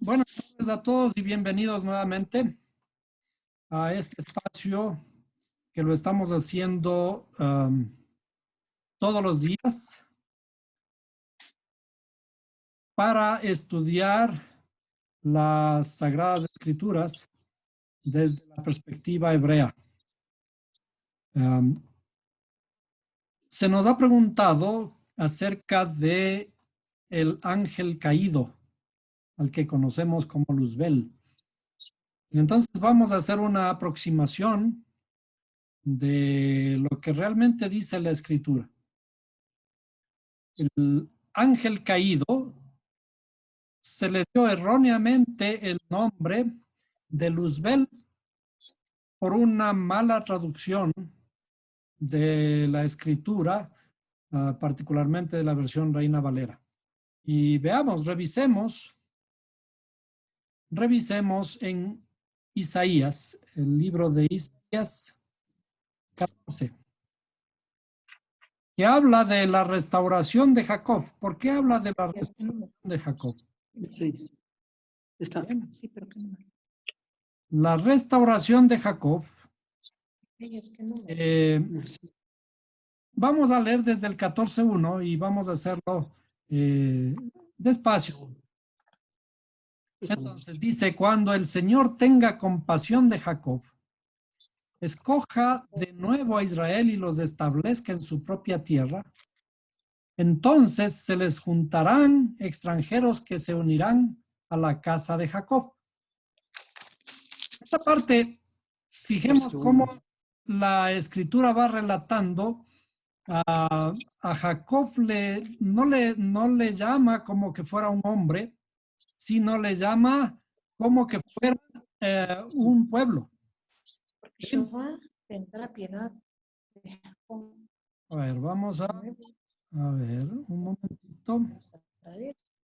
Buenas tardes a todos y bienvenidos nuevamente a este espacio que lo estamos haciendo todos los días para estudiar las Sagradas Escrituras desde la perspectiva hebrea. Se nos ha preguntado acerca de el ángel caído, al que conocemos como Luzbel. Entonces vamos a hacer una aproximación de lo que realmente dice la escritura. El ángel caído se le dio erróneamente el nombre de Luzbel por una mala traducción de la escritura, particularmente de la versión Reina Valera. Y veamos, revisemos en Isaías, el libro de Isaías 14. Que habla de la restauración de Jacob. ¿Por qué habla de la restauración de Jacob? Sí, está. Sí, pero qué número. La restauración de Jacob. Vamos a leer desde el 14.1 y vamos a hacerlo despacio. Entonces dice, cuando el Señor tenga compasión de Jacob, escoja de nuevo a Israel y los establezca en su propia tierra, entonces se les juntarán extranjeros que se unirán a la casa de Jacob. Esta parte, fijemos cómo la escritura va relatando a Jacob, no le llama como que fuera un hombre, sino le llama como que fuera un pueblo. Porque Jehová tendrá piedad de Jacob. A ver, vamos a ver, un momentito.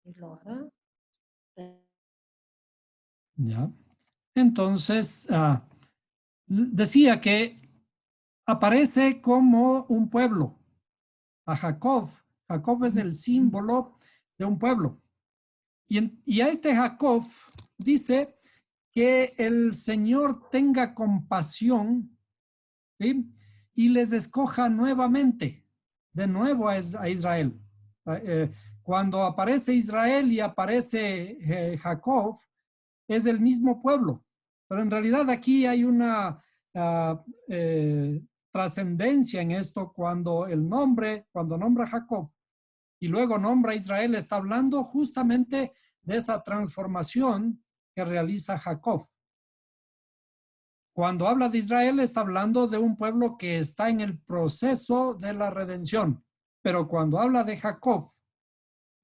Y lo hará. Ya. Entonces, decía que aparece como un pueblo. A Jacob. Jacob es el símbolo de un pueblo. Y a este Jacob dice que el Señor tenga compasión, ¿sí? Y les escoja nuevamente, de nuevo a Israel. Cuando aparece Israel y aparece Jacob, es el mismo pueblo. Pero en realidad aquí hay una trascendencia en esto cuando nombra a Jacob y luego nombra a Israel, está hablando justamente de esa transformación que realiza Jacob. Cuando habla de Israel, está hablando de un pueblo que está en el proceso de la redención. Pero cuando habla de Jacob,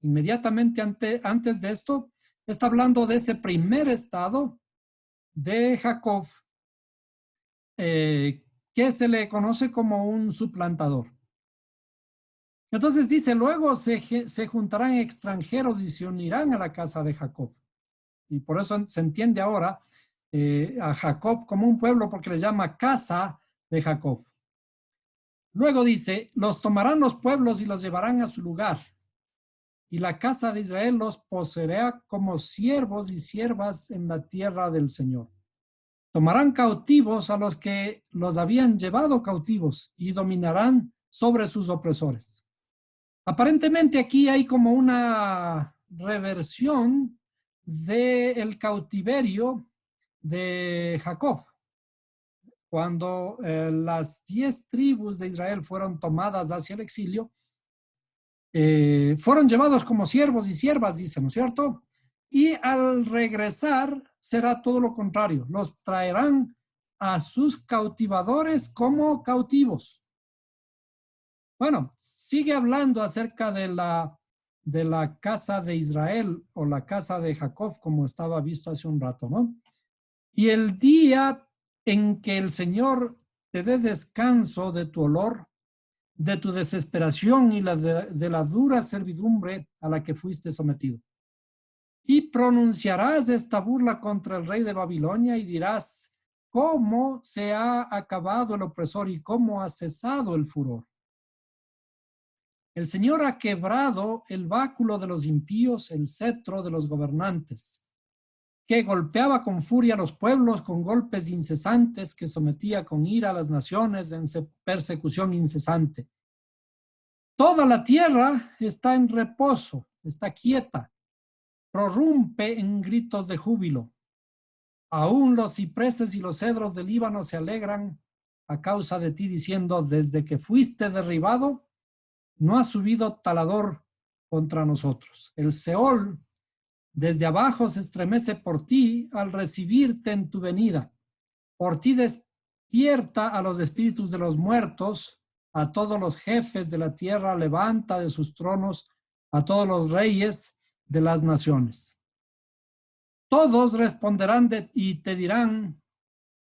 inmediatamente antes de esto, está hablando de ese primer estado de Jacob, que se le conoce como un suplantador. Entonces dice, luego se juntarán extranjeros y se unirán a la casa de Jacob. Y por eso se entiende ahora a Jacob como un pueblo porque le llama casa de Jacob. Luego dice, los tomarán los pueblos y los llevarán a su lugar. Y la casa de Israel los poseerá como siervos y siervas en la tierra del Señor. Tomarán cautivos a los que los habían llevado cautivos y dominarán sobre sus opresores. Aparentemente aquí hay como una reversión del cautiverio de Jacob. Cuando las 10 tribus de Israel fueron tomadas hacia el exilio, fueron llevados como siervos y siervas, dice, ¿no es cierto? Y al regresar será todo lo contrario. Los traerán a sus cautivadores como cautivos. Bueno, sigue hablando acerca de la casa de Israel o la casa de Jacob, como estaba visto hace un rato, ¿no? Y el día en que el Señor te dé descanso de tu olor, de tu desesperación y de la dura servidumbre a la que fuiste sometido. Y pronunciarás esta burla contra el rey de Babilonia y dirás, ¿cómo se ha acabado el opresor y cómo ha cesado el furor? El Señor ha quebrado el báculo de los impíos, el cetro de los gobernantes. que golpeaba con furia a los pueblos, con golpes incesantes, que sometía con ira a las naciones en persecución incesante. Toda la tierra está en reposo, está quieta, prorrumpe en gritos de júbilo. Aún los cipreses y los cedros del Líbano se alegran a causa de ti, diciendo, desde que fuiste derribado, no ha subido talador contra nosotros. El Seol desde abajo se estremece por ti al recibirte en tu venida. Por ti despierta a los espíritus de los muertos, a todos los jefes de la tierra levanta de sus tronos, a todos los reyes de las naciones. Todos responderán y te dirán,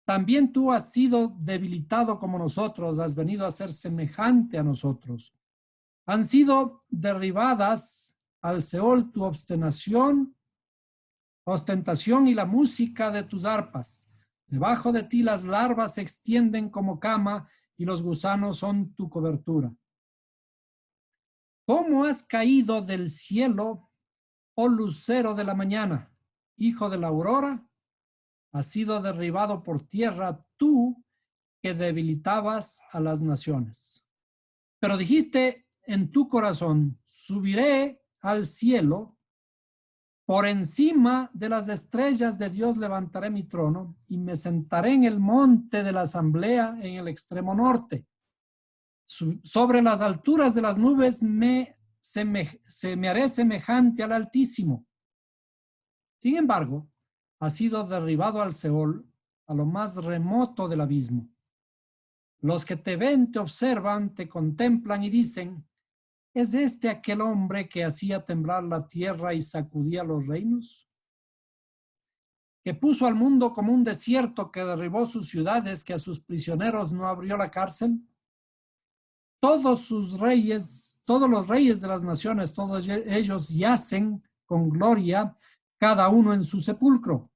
también tú has sido debilitado como nosotros, has venido a ser semejante a nosotros. Han sido derribadas al Seol tu ostentación y la música de tus arpas. Debajo de ti las larvas se extienden como cama y los gusanos son tu cobertura. ¿Cómo has caído del cielo, oh lucero de la mañana, hijo de la aurora? Has sido derribado por tierra tú que debilitabas a las naciones. Pero dijiste en tu corazón, subiré al cielo, por encima de las estrellas de Dios levantaré mi trono y me sentaré en el monte de la asamblea en el extremo norte. Sobre las alturas de las nubes se me haré semejante al Altísimo. Sin embargo, ha sido derribado al Seol, a lo más remoto del abismo. Los que te ven, te observan, te contemplan y dicen, ¿es este aquel hombre que hacía temblar la tierra y sacudía los reinos? Que puso al mundo como un desierto, que derribó sus ciudades, que a sus prisioneros no abrió la cárcel. Todos los reyes de las naciones, todos ellos yacen con gloria, cada uno en su sepulcro.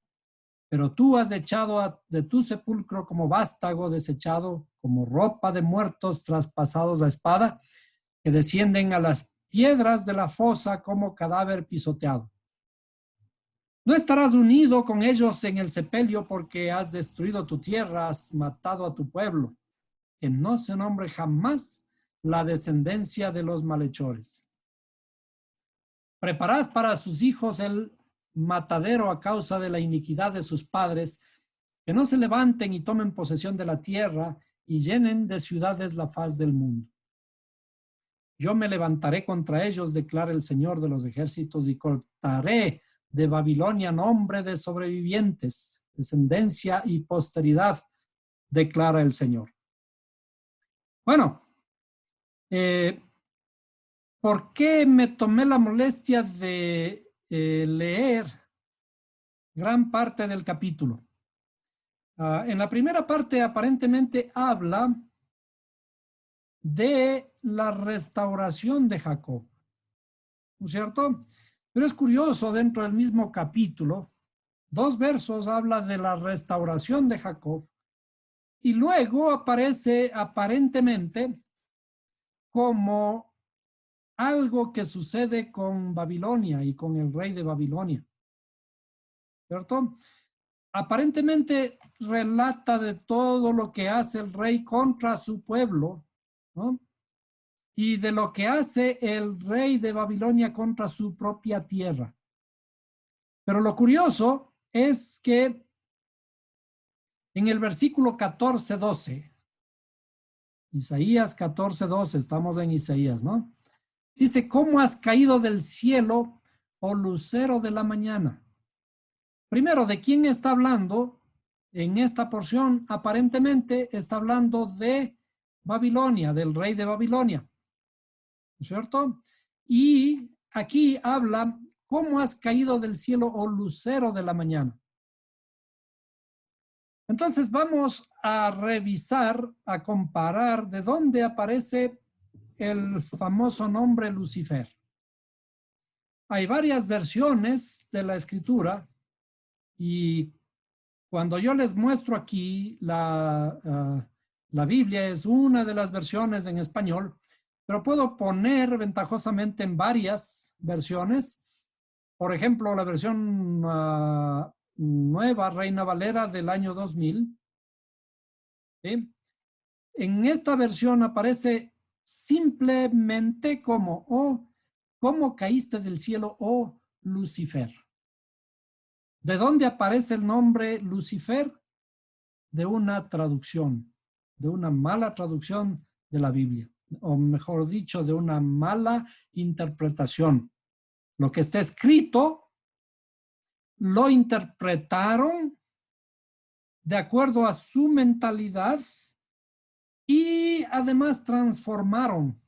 Pero tú has echado de tu sepulcro como vástago desechado, como ropa de muertos traspasados a espada, que descienden a las piedras de la fosa como cadáver pisoteado. No estarás unido con ellos en el sepelio, porque has destruido tu tierra, has matado a tu pueblo, que no se nombre jamás la descendencia de los malhechores. Preparad para sus hijos el matadero a causa de la iniquidad de sus padres, que no se levanten y tomen posesión de la tierra y llenen de ciudades la faz del mundo. Yo me levantaré contra ellos, declara el Señor de los ejércitos, y cortaré de Babilonia nombre de sobrevivientes, descendencia y posteridad, declara el Señor. Bueno, ¿por qué me tomé la molestia de leer gran parte del capítulo? En la primera parte aparentemente habla de la restauración de Jacob, ¿no es cierto? Pero es curioso, dentro del mismo capítulo, 2 versos habla de la restauración de Jacob y luego aparece aparentemente como algo que sucede con Babilonia y con el rey de Babilonia, ¿cierto? Aparentemente relata de todo lo que hace el rey contra su pueblo, ¿no? Y de lo que hace el rey de Babilonia contra su propia tierra. Pero lo curioso es que en el versículo 14-12, Isaías 14-12, estamos en Isaías, ¿no? Dice, ¿cómo has caído del cielo, oh lucero de la mañana? Primero, ¿de quién está hablando? En esta porción, aparentemente, está hablando de Babilonia, del rey de Babilonia, ¿no es cierto? Y aquí habla, ¿cómo has caído del cielo, oh lucero de la mañana? Entonces vamos a revisar, a comparar de dónde aparece el famoso nombre Lucifer. Hay varias versiones de la escritura y cuando yo les muestro aquí la Biblia es una de las versiones en español, pero puedo poner ventajosamente en varias versiones. Por ejemplo, la versión Nueva Reina Valera del año 2000. ¿Sí? En esta versión aparece simplemente como, oh, ¿cómo caíste del cielo, oh Lucifer? ¿De dónde aparece el nombre Lucifer? De una traducción, de una mala traducción de la Biblia, o mejor dicho, de una mala interpretación. Lo que está escrito lo interpretaron de acuerdo a su mentalidad y además transformaron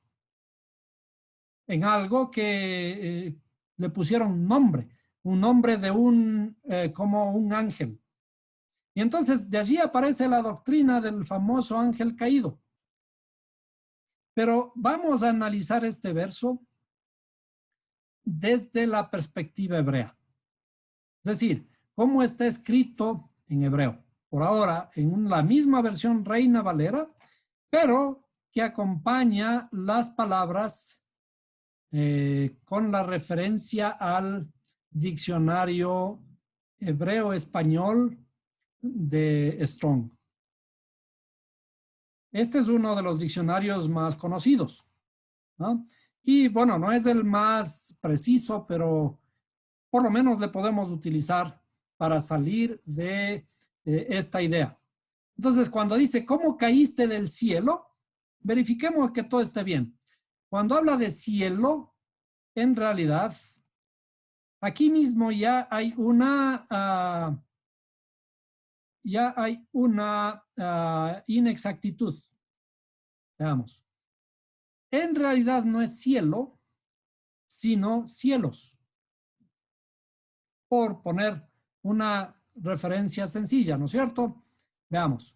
en algo que le pusieron nombre, un nombre de como un ángel. Y entonces de allí aparece la doctrina del famoso ángel caído. Pero vamos a analizar este verso desde la perspectiva hebrea. Es decir, cómo está escrito en hebreo. Por ahora, en la misma versión Reina Valera, pero que acompaña las palabras con la referencia al diccionario hebreo-español de Strong. Este es uno de los diccionarios más conocidos, ¿no? Y bueno, no es el más preciso, pero por lo menos le podemos utilizar para salir de esta idea. Entonces, cuando dice, ¿cómo caíste del cielo? Verifiquemos que todo esté bien. Cuando habla de cielo, en realidad, aquí mismo ya hay una inexactitud. Veamos. En realidad no es cielo, sino cielos. Por poner una referencia sencilla, ¿no es cierto? Veamos.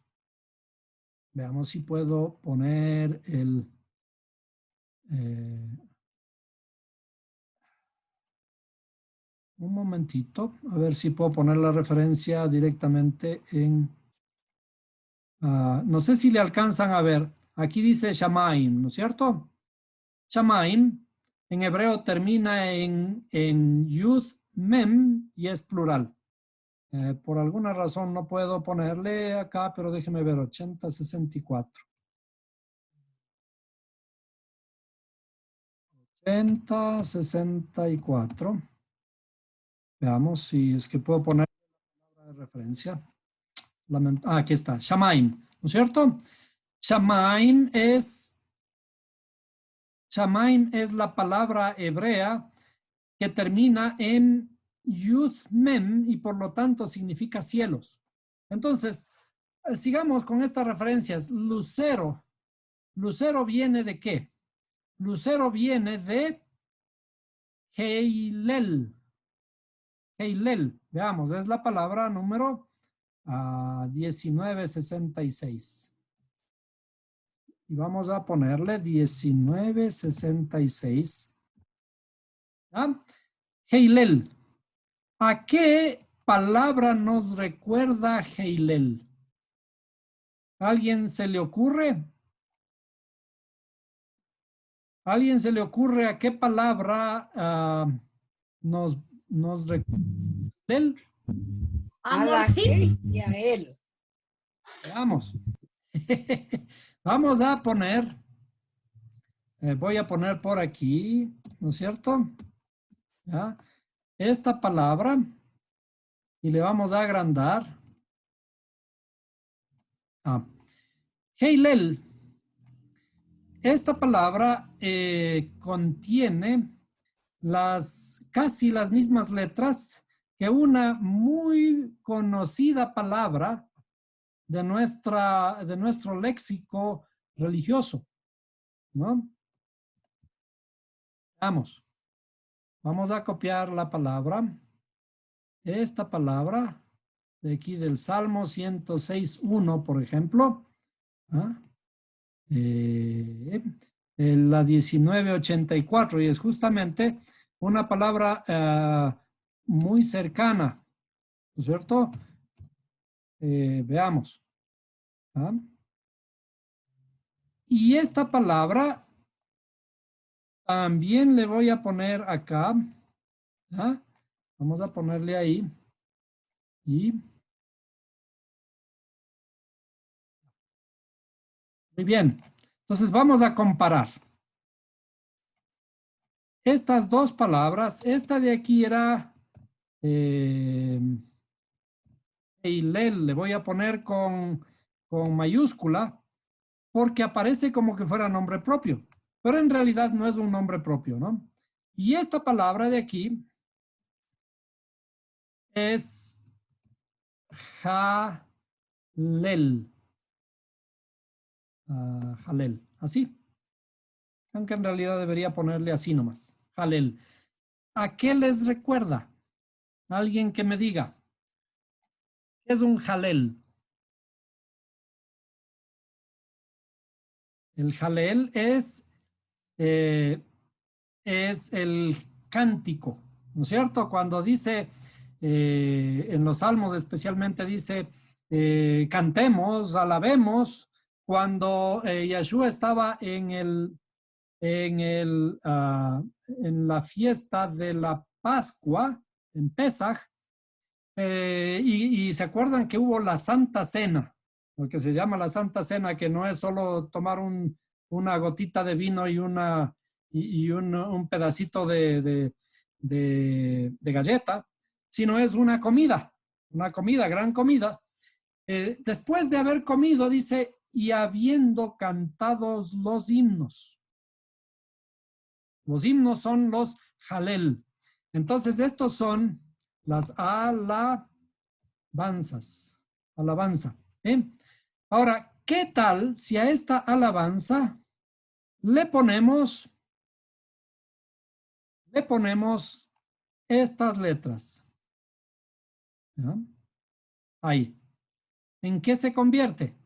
Veamos si puedo poner el... un momentito, a ver si puedo poner la referencia directamente en... no sé si le alcanzan a ver. Aquí dice Shamaim, ¿no es cierto? Shamaim en hebreo termina en Yud Mem y es plural. Por alguna razón no puedo ponerle acá, pero déjeme ver, 8064. 8064. Veamos si es que puedo poner la referencia. Aquí está, Shamaim, ¿no es cierto? Shamaim es la palabra hebrea que termina en Yud Mem y por lo tanto significa cielos. Entonces, sigamos con estas referencias. Lucero. ¿Lucero viene de qué? Lucero viene de Heilel. Heilel, veamos, es la palabra número 1966. Y vamos a ponerle 1966. ¿Ah? Heilel. ¿A qué palabra nos recuerda Heilel? ¿A alguien se le ocurre? ¿A alguien se le ocurre a qué palabra nos recuerda Heilel? A la G y a él. Veamos. Vamos a poner, voy a poner por aquí, ¿no es cierto? ¿Ya? Esta palabra y le vamos a agrandar. Heilel. Esta palabra contiene casi las mismas letras que una muy conocida palabra de nuestro léxico religioso, ¿no? Vamos a copiar la palabra, esta palabra de aquí del Salmo 106.1, por ejemplo, la 1984, y es justamente una palabra muy cercana, ¿no es cierto? Veamos. Y esta palabra también le voy a poner acá. Vamos a ponerle ahí. Y muy bien. Entonces vamos a comparar. Estas dos palabras, esta de aquí era Eilel, le voy a poner con mayúscula porque aparece como que fuera nombre propio, pero en realidad no es un nombre propio, ¿no? Y esta palabra de aquí es Jalel. Jalel, así. Aunque en realidad debería ponerle así nomás. Jalel. ¿A qué les recuerda? Alguien que me diga. ¿Qué es un jalel? El jalel es el cántico, ¿no es cierto? Cuando dice, en los salmos especialmente dice, cantemos, alabemos, cuando Yeshua estaba en la fiesta de la Pascua, en Pesaj, y se acuerdan que hubo la Santa Cena, lo que se llama la Santa Cena, que no es solo tomar una gotita de vino y un pedacito de galleta, sino es una comida, gran comida. Después de haber comido, dice, y habiendo cantados los himnos. Los himnos son los jalel. Entonces, estos son las alabanza. ¿Eh? Ahora, ¿qué tal si a esta alabanza le ponemos estas letras? ¿Ya? Ahí. ¿En qué se convierte?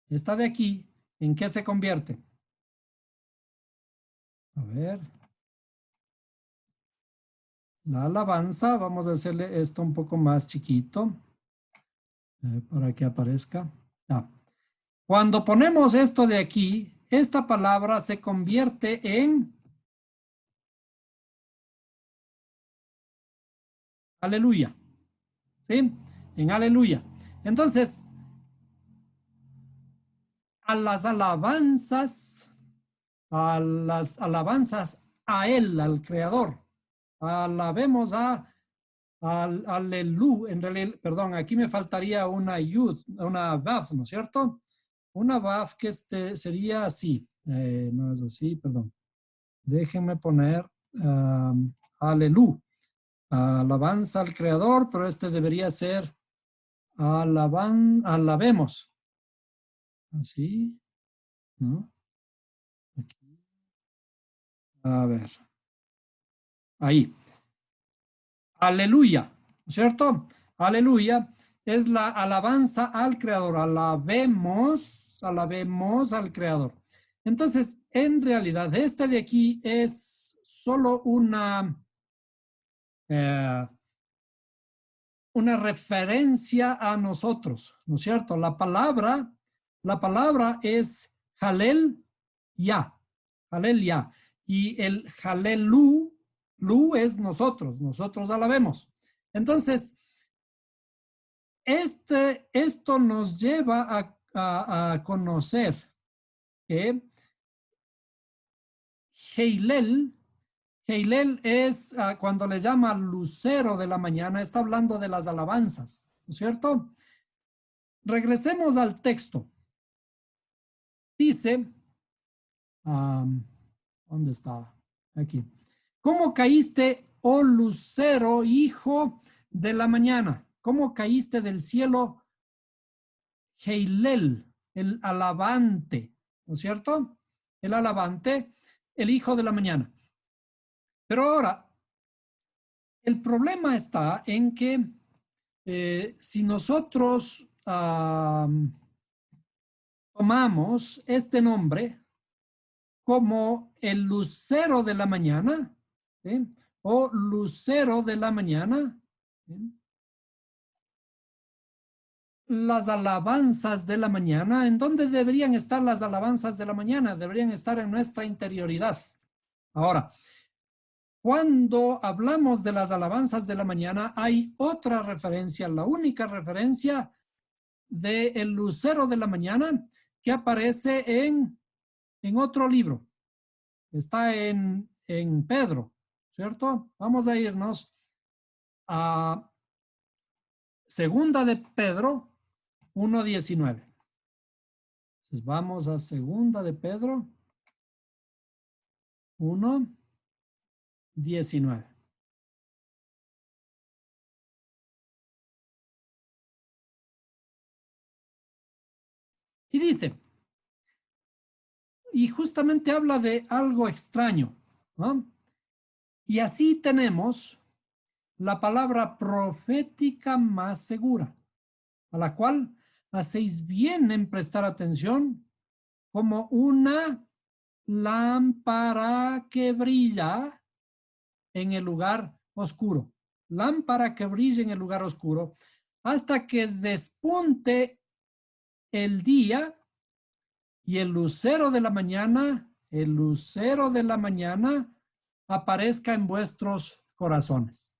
Esta de aquí, ¿en qué se convierte? A ver. La alabanza, vamos a hacerle esto un poco más chiquito para que aparezca. Ah. Cuando ponemos esto de aquí, esta palabra se convierte en aleluya. ¿Sí? En aleluya. Entonces, a las alabanzas a Él, al Creador, alabemos al aleluya. En realidad, perdón, aquí me faltaría una yud, una baf, ¿no es cierto? Una baf que sería así. No es así, perdón. Déjenme poner aleluya. Alabanza al Creador, pero este debería ser alabemos. Así, ¿no? Aquí. A ver. Ahí. Aleluya, ¿cierto? Aleluya es la alabanza al Creador. Alabemos al Creador. Entonces, en realidad, este de aquí es solo una referencia a nosotros, ¿no es cierto? La palabra es Halel Ya, Halel Ya. Y el Halelu, Lu es nosotros alabemos. Entonces, esto nos lleva a conocer que Heilel es cuando le llama lucero de la mañana, está hablando de las alabanzas, ¿no es cierto? Regresemos al texto. Dice, ¿dónde está? Aquí. ¿Cómo caíste, oh lucero, hijo de la mañana? ¿Cómo caíste del cielo, Heilel, el alabante, ¿no es cierto? El alabante, el hijo de la mañana. Pero ahora, el problema está en que si nosotros tomamos este nombre como el lucero de la mañana, ¿sí? O lucero de la mañana, ¿sí? Las alabanzas de la mañana, ¿en dónde deberían estar las alabanzas de la mañana? Deberían estar en nuestra interioridad. Ahora, Cuando hablamos de las alabanzas de la mañana, hay otra referencia, la única referencia del lucero de la mañana que aparece en otro libro. Está en Pedro, ¿cierto? Vamos a irnos a Segunda de Pedro 1:19. Entonces vamos a Segunda de Pedro 1:19. Y dice, y justamente habla de algo extraño, ¿no? Y así tenemos la palabra profética más segura, a la cual hacéis bien en prestar atención, como una lámpara que brilla en el lugar oscuro. Lámpara que brilla en el lugar oscuro, hasta que despunte el día y el lucero de la mañana, aparezca en vuestros corazones.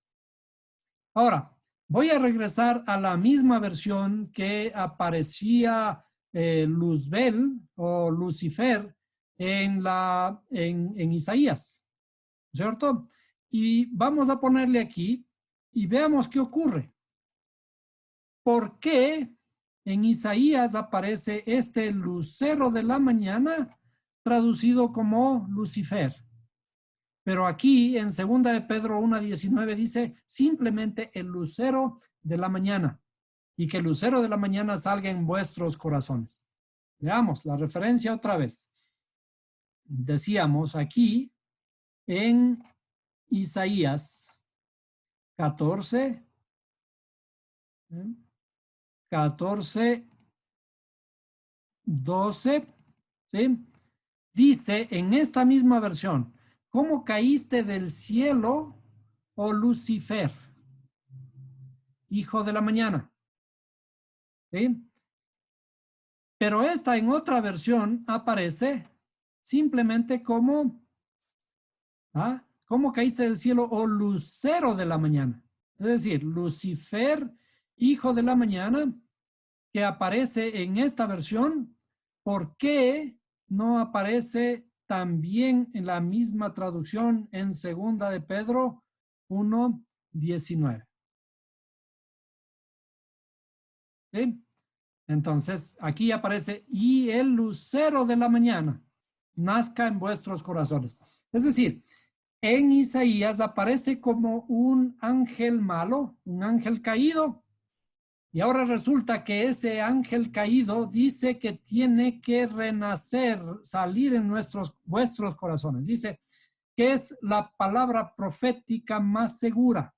Ahora, voy a regresar a la misma versión que aparecía Luzbel o Lucifer en Isaías, ¿cierto? Y vamos a ponerle aquí y veamos qué ocurre. ¿Por qué en Isaías aparece este lucero de la mañana traducido como Lucifer? Pero aquí en 2 de Pedro 1:19 dice simplemente el lucero de la mañana, y que el lucero de la mañana salga en vuestros corazones. Veamos la referencia otra vez. Decíamos aquí en Isaías 14, 12, ¿sí? Dice en esta misma versión, ¿cómo caíste del cielo, oh Lucifer, hijo de la mañana? ¿Sí? Pero esta en otra versión aparece simplemente como, ¿cómo caíste del cielo, oh lucero de la mañana? Es decir, Lucifer, hijo de la mañana, que aparece en esta versión, ¿por qué no aparece también en la misma traducción en 2 de Pedro 1:19? ¿Sí? Entonces, aquí aparece, y el lucero de la mañana nazca en vuestros corazones. Es decir, en Isaías aparece como un ángel malo, un ángel caído, y ahora resulta que ese ángel caído dice que tiene que renacer, salir en vuestros corazones. Dice que es la palabra profética más segura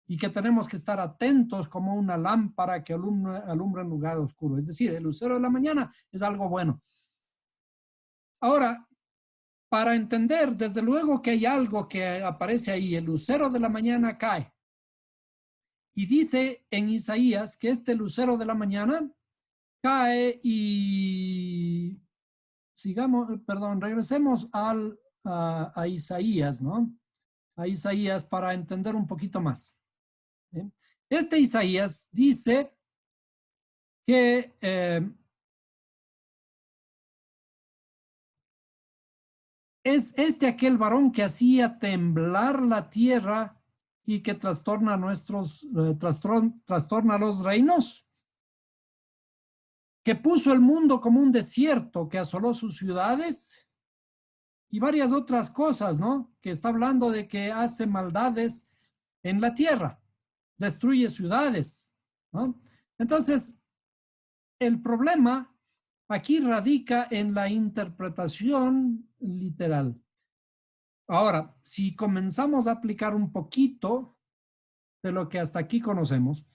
y que tenemos que estar atentos como una lámpara que alumbra en lugar oscuro. Es decir, el lucero de la mañana es algo bueno. Ahora, para entender, desde luego que hay algo que aparece ahí, el lucero de la mañana cae. Y dice en Isaías que este lucero de la mañana cae y regresemos a Isaías, ¿no? A Isaías para entender un poquito más. ¿Bien? Este Isaías dice que es aquel varón que hacía temblar la tierra y que trastorna trastorna los reinos, que puso el mundo como un desierto, que asoló sus ciudades y varias otras cosas, ¿no? Que está hablando de que hace maldades en la tierra, destruye ciudades, ¿no? Entonces, el problema aquí radica en la interpretación literal. Ahora, si comenzamos a aplicar un poquito de lo que hasta aquí conocemos,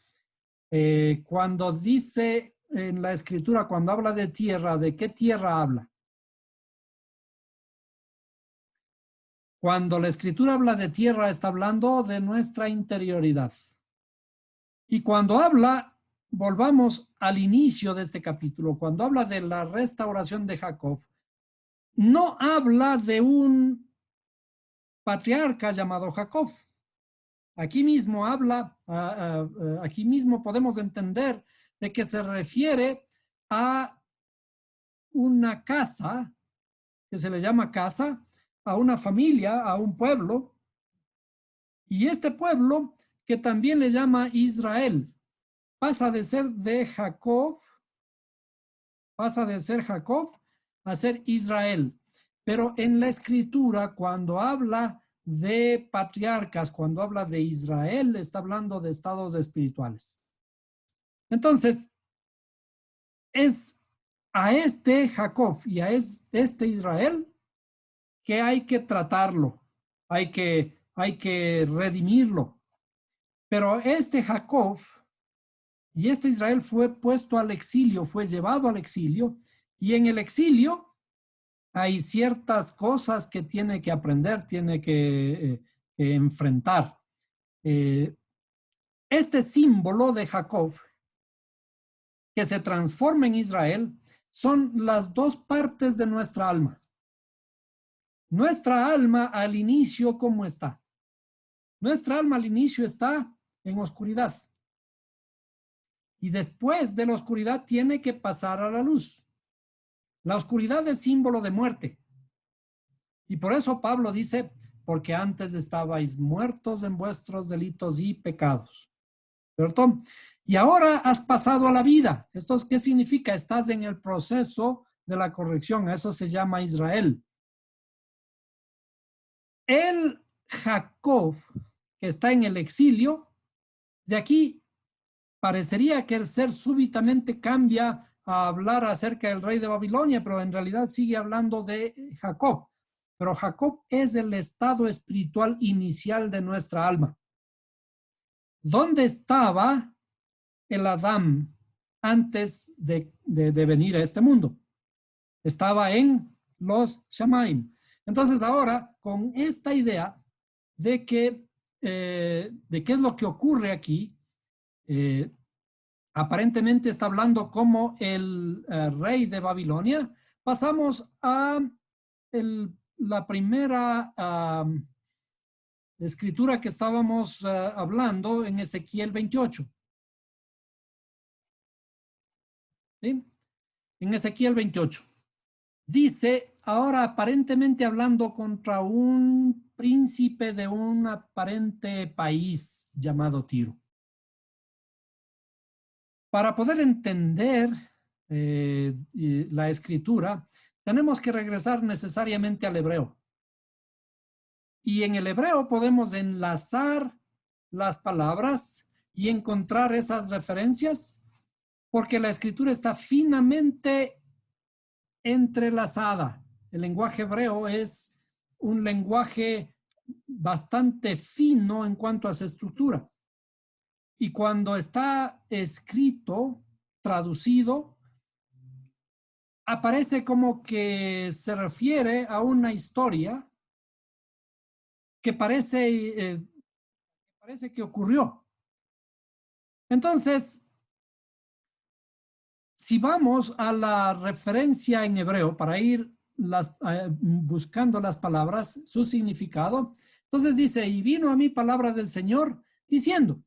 cuando dice en la escritura, cuando habla de tierra, ¿de qué tierra habla? Cuando la escritura habla de tierra, está hablando de nuestra interioridad. Y cuando habla, volvamos al inicio de este capítulo, cuando habla de la restauración de Jacob, no habla de un patriarca llamado Jacob. Aquí mismo habla, aquí mismo podemos entender de que se refiere a una casa, que se le llama casa, a una familia, a un pueblo, y este pueblo que también le llama Israel, pasa de ser Jacob a ser Israel. Pero en la escritura, cuando habla de patriarcas, cuando habla de Israel, está hablando de estados espirituales. Entonces, es a este Jacob y a este Israel que hay que tratarlo, hay que redimirlo. Pero este Jacob y este Israel fue puesto al exilio, fue llevado al exilio, y en el exilio hay ciertas cosas que tiene que aprender, tiene que enfrentar. Este símbolo de Jacob, que se transforma en Israel, son las dos partes de nuestra alma. Nuestra alma al inicio, ¿cómo está? Nuestra alma al inicio está en oscuridad. Y después de la oscuridad tiene que pasar a la luz. La oscuridad es símbolo de muerte. Y por eso Pablo dice, porque antes estabais muertos en vuestros delitos y pecados. ¿Cierto? Y ahora has pasado a la vida. ¿Esto qué significa? Estás en el proceso de la corrección. Eso se llama Israel. El Jacob, que está en el exilio, de aquí parecería que el ser súbitamente cambia a hablar acerca del rey de Babilonia, pero en realidad sigue hablando de Jacob. Pero Jacob es el estado espiritual inicial de nuestra alma. ¿Dónde estaba el Adán antes de venir a este mundo? Estaba en los Shamaim. Entonces ahora, con esta idea de qué es lo que ocurre aquí, aparentemente está hablando como el rey de Babilonia, pasamos a la primera escritura que estábamos hablando en Ezequiel 28. ¿Sí? En Ezequiel 28. Dice, ahora aparentemente hablando contra un príncipe de un aparente país llamado Tiro. Para poder entender la escritura, tenemos que regresar necesariamente al hebreo. Y en el hebreo podemos enlazar las palabras y encontrar esas referencias, porque la escritura está finamente entrelazada. El lenguaje hebreo es un lenguaje bastante fino en cuanto a su estructura. Y cuando está escrito, traducido, aparece como que se refiere a una historia que parece que ocurrió. Entonces, si vamos a la referencia en hebreo para ir buscando las palabras, su significado, entonces dice, y vino a mí palabra del Señor diciendo,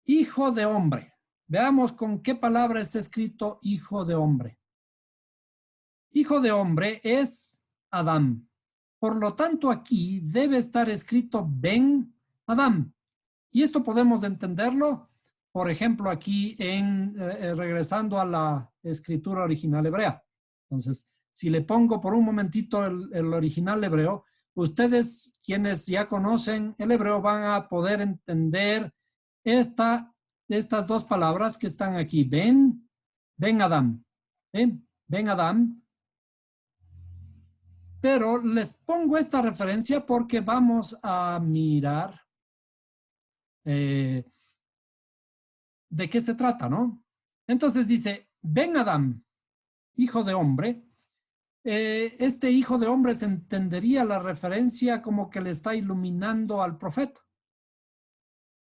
hijo de hombre. Veamos con qué palabra está escrito hijo de hombre. Hijo de hombre es Adán. Por lo tanto, aquí debe estar escrito Ben Adán. Y esto podemos entenderlo, por ejemplo, aquí regresando a la escritura original hebrea. Entonces, si le pongo por un momentito el original hebreo, ustedes quienes ya conocen el hebreo van a poder entender estas dos palabras que están aquí, Ben Adán. Ben Adán. Pero les pongo esta referencia porque vamos a mirar de qué se trata, ¿no? Entonces dice, Ben Adán, hijo de hombre. Este hijo de hombre se entendería la referencia como que le está iluminando al profeta.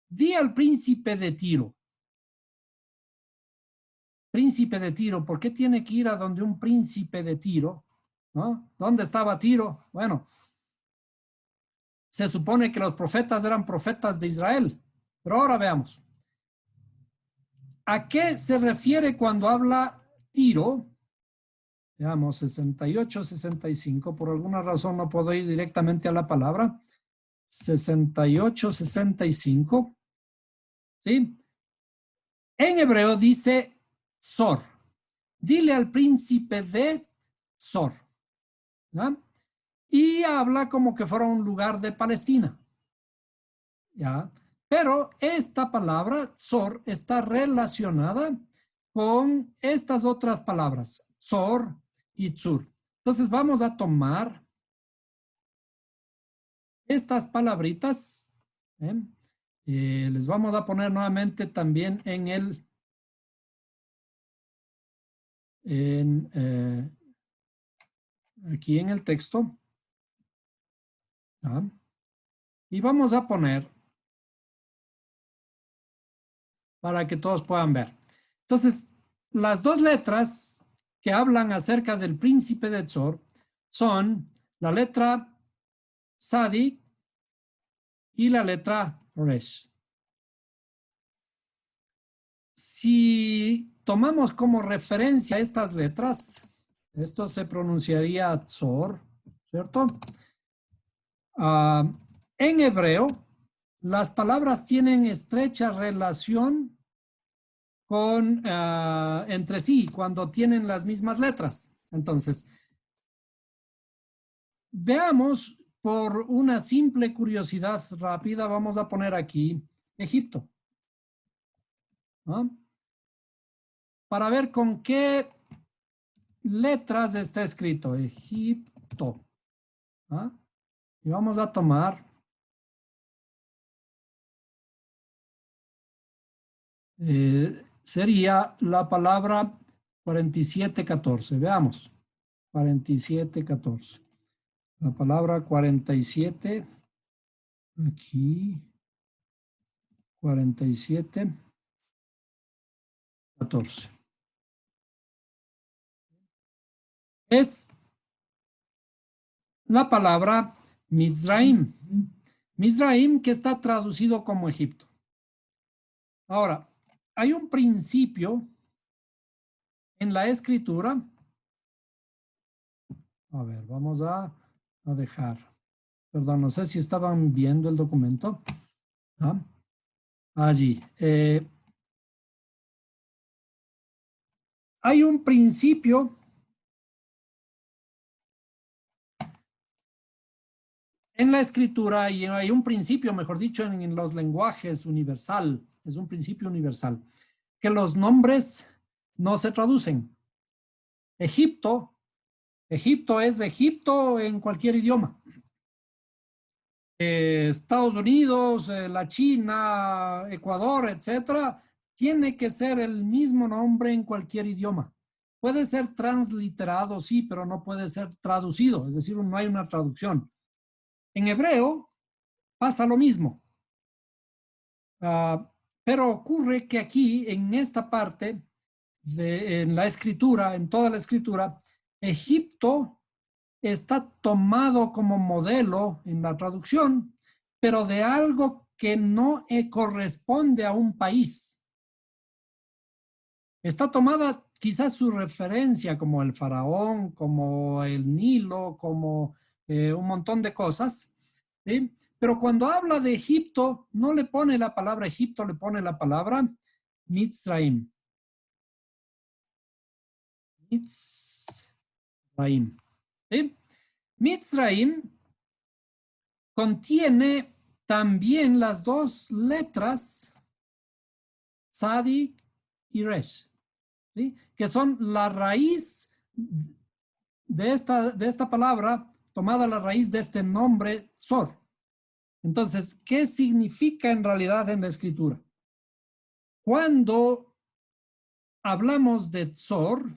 Di al príncipe de Tiro. Príncipe de Tiro, ¿por qué tiene que ir a donde un príncipe de Tiro? ¿No? ¿Dónde estaba Tiro? Bueno, se supone que los profetas eran profetas de Israel. Pero ahora veamos. ¿A qué se refiere cuando habla Tiro? Veamos, 68, 65. Por alguna razón no puedo ir directamente a la palabra. 68, 65. ¿Sí? En hebreo dice Zor. Dile al príncipe de Zor. ¿Ya? Y habla como que fuera un lugar de Palestina. ¿Ya? Pero esta palabra, Zor, está relacionada con estas otras palabras, Zor y Tzur. Entonces vamos a tomar estas palabritas, les vamos a poner nuevamente también en el, aquí en el texto. ¿Ah? Y vamos a poner para que todos puedan ver. Entonces, las dos letras que hablan acerca del príncipe de Tzor son la letra Sadi y la letra Resh. Si tomamos como referencia estas letras, esto se pronunciaría Tzor, ¿cierto? En hebreo, las palabras tienen estrecha relación con, entre sí cuando tienen las mismas letras. Entonces, veamos por una simple curiosidad rápida, vamos a poner aquí Egipto, ¿no? Para ver con qué letras está escrito Egipto. ¿Ah? Y vamos a tomar sería la palabra 4714. Veamos. 4714. La palabra 47. Aquí. 4714. Es la palabra Mizraim. Mizraim que está traducido como Egipto. Ahora, hay un principio en la escritura. A ver, vamos a dejar. Perdón, no sé si estaban viendo el documento. ¿Ah? Allí. Hay un principio en la escritura y hay un principio, mejor dicho, en los lenguajes universal. Es un principio universal. Que los nombres no se traducen. Egipto es Egipto en cualquier idioma. Estados Unidos, la China, Ecuador, etcétera, tiene que ser el mismo nombre en cualquier idioma. Puede ser transliterado, sí, pero no puede ser traducido, es decir, no hay una traducción. En hebreo pasa lo mismo. Pero ocurre que aquí, en esta parte, en la escritura, en toda la escritura, Egipto está tomado como modelo en la traducción, pero de algo que no corresponde a un país. Está tomada quizás su referencia como el faraón, como el Nilo, como un montón de cosas, ¿sí? Pero cuando habla de Egipto, no le pone la palabra Egipto, le pone la palabra Mitzraim. Mitzraim. ¿Sí? Mitzraim contiene también las dos letras Tzadi y Resh, ¿sí? Que son la raíz de esta palabra, tomada la raíz de este nombre Zor. Entonces, ¿qué significa en realidad en la escritura? Cuando hablamos de Tzor,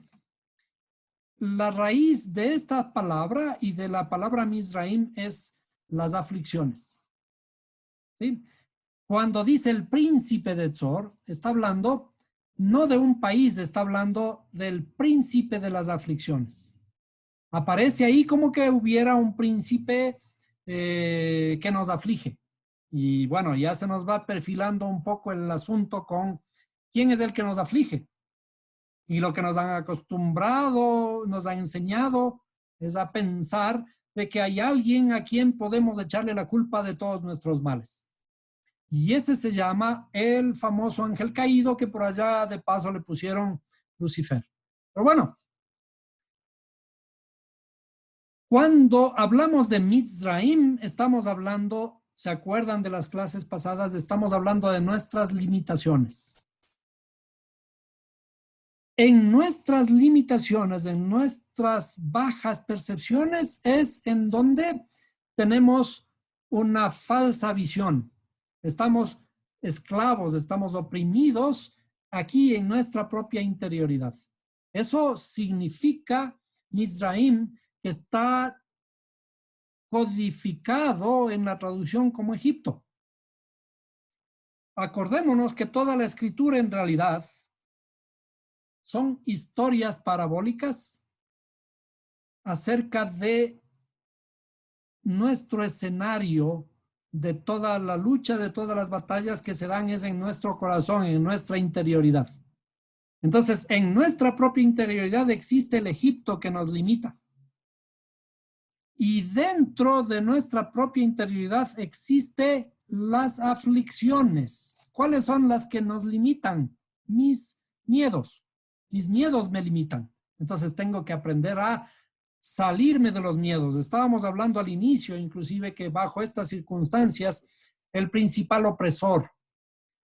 la raíz de esta palabra y de la palabra Mizraim es las aflicciones. ¿Sí? Cuando dice el príncipe de Tzor, está hablando no de un país, está hablando del príncipe de las aflicciones. Aparece ahí como que hubiera un príncipe que nos aflige. Y bueno, ya se nos va perfilando un poco el asunto con quién es el que nos aflige. Y lo que nos han acostumbrado, nos han enseñado, es a pensar de que hay alguien a quien podemos echarle la culpa de todos nuestros males. Y ese se llama el famoso ángel caído, que por allá de paso le pusieron Lucifer. Pero bueno, cuando hablamos de Mizraim, estamos hablando, ¿se acuerdan de las clases pasadas? Estamos hablando de nuestras limitaciones. En nuestras limitaciones, en nuestras bajas percepciones, es en donde tenemos una falsa visión. Estamos esclavos, estamos oprimidos aquí en nuestra propia interioridad. Eso significa Mizraim, que está codificado en la traducción como Egipto. Acordémonos que toda la escritura en realidad son historias parabólicas acerca de nuestro escenario, de toda la lucha, de todas las batallas que se dan es en nuestro corazón, en nuestra interioridad. Entonces, en nuestra propia interioridad existe el Egipto que nos limita. Y dentro de nuestra propia interioridad existe las aflicciones. ¿Cuáles son las que nos limitan? Mis miedos. Mis miedos me limitan. Entonces tengo que aprender a salirme de los miedos. Estábamos hablando al inicio, inclusive, que bajo estas circunstancias, el principal opresor,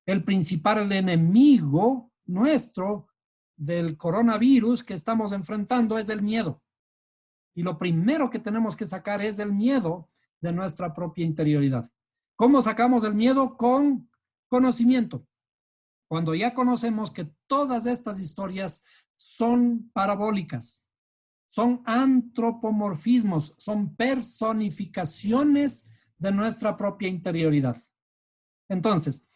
el principal enemigo nuestro del coronavirus que estamos enfrentando es el miedo. Y lo primero que tenemos que sacar es el miedo de nuestra propia interioridad. ¿Cómo sacamos el miedo? Con conocimiento. Cuando ya conocemos que todas estas historias son parabólicas, son antropomorfismos, son personificaciones de nuestra propia interioridad. Entonces,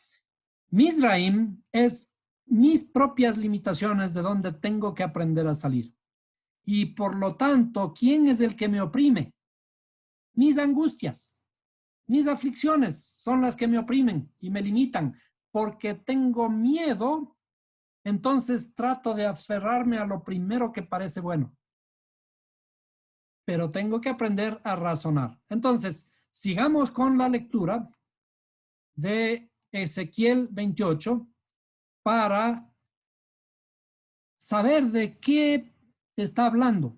Mizraim es mis propias limitaciones de donde tengo que aprender a salir. Y por lo tanto, ¿quién es el que me oprime? Mis angustias, mis aflicciones son las que me oprimen y me limitan. Porque tengo miedo, entonces trato de aferrarme a lo primero que parece bueno. Pero tengo que aprender a razonar. Entonces, sigamos con la lectura de Ezequiel 28 para saber de qué está hablando.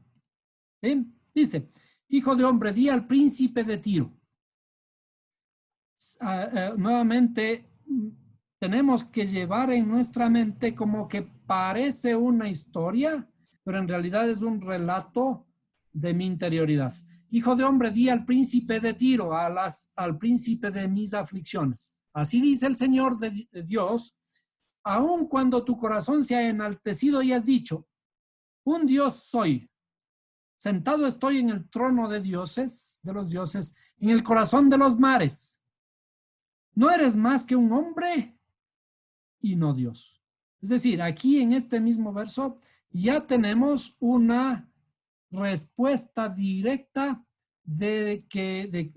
Dice, hijo de hombre, di al príncipe de Tiro. Nuevamente, tenemos que llevar en nuestra mente como que parece una historia, pero en realidad es un relato de mi interioridad. Hijo de hombre, di al príncipe de Tiro, al príncipe de mis aflicciones. Así dice el Señor de Dios, aun cuando tu corazón se ha enaltecido y has dicho, un Dios soy, sentado estoy en el trono de dioses, de los dioses, en el corazón de los mares. No eres más que un hombre y no Dios. Es decir, aquí en este mismo verso ya tenemos una respuesta directa